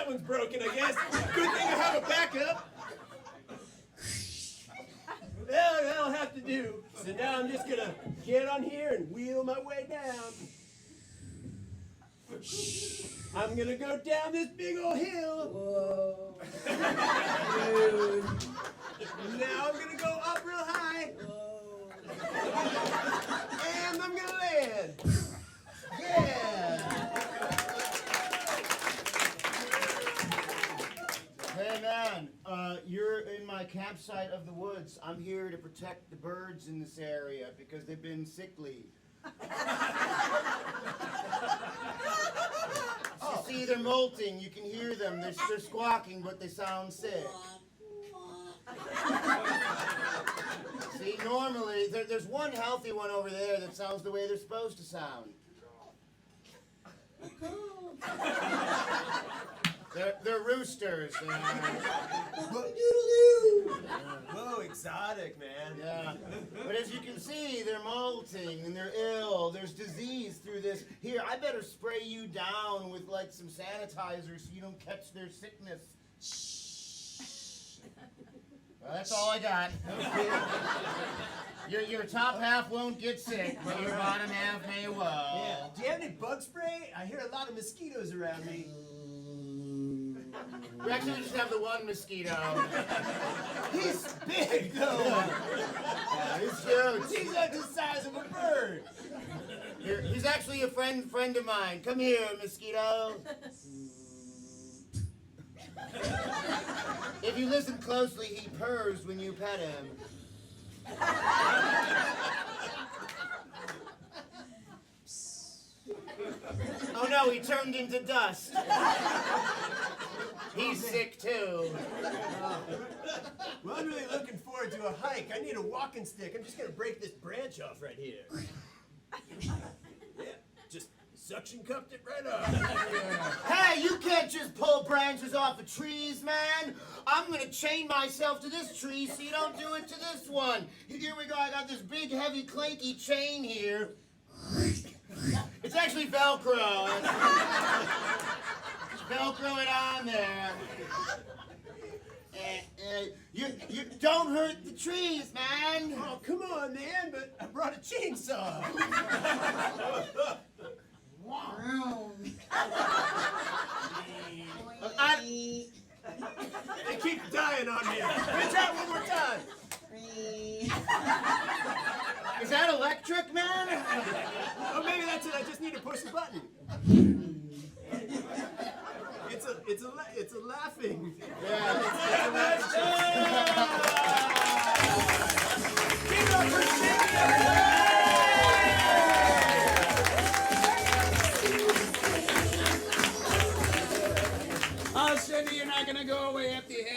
one's broken, I guess. Good thing I have a backup. Well, that'll have to do. So now I'm just gonna get on here and wheel my way down. I'm gonna go down this big old hill. Whoa. Dude. Now I'm gonna go up real high. Whoa. And I'm gonna land. Yeah. Hey man, you're in my campsite of the woods. I'm here to protect the birds in this area because they've been sickly. You see, they're molting. You can hear them. They're squawking, but they sound sick. See, normally, there's one healthy one over there that sounds the way they're supposed to sound. They're roosters. Whoa, exotic, man. Yeah. But as you can see, they're molting and they're ill. There's disease through this. Here, I better spray you down with like some sanitizer so you don't catch their sickness. Well, that's all I got. Your top half won't get sick, but your bottom half may well. Yeah. Do you have any bug spray? I hear a lot of mosquitoes around me. We actually just have the one mosquito. He's big, though. Yeah, he's huge. He's like the size of a bird. He's actually a friend of mine. Come here, mosquito. If you listen closely, he purrs when you pet him. Oh no, he turned into dust. He's sick too. Well, I'm really looking forward to a hike. I need a walking stick. I'm just going to break this branch off right here. Yeah, just suction cupped it right off. Hey, you can't just pull branches off of trees, man. I'm gonna chain myself to this tree so you don't do it to this one. Here we go, I got this big, heavy, clanky chain here. It's actually Velcro. Velcro it on there. You don't hurt the trees, man. Oh, come on, man, but I brought a chainsaw. They keep dying on me. Let's try it one more time. Is that electric, man? Oh, maybe that's it. I just need to push the button. It's a laughing. Yeah. Give it up for Cindy. Oh, Cindy, you're not going to go away empty-handed.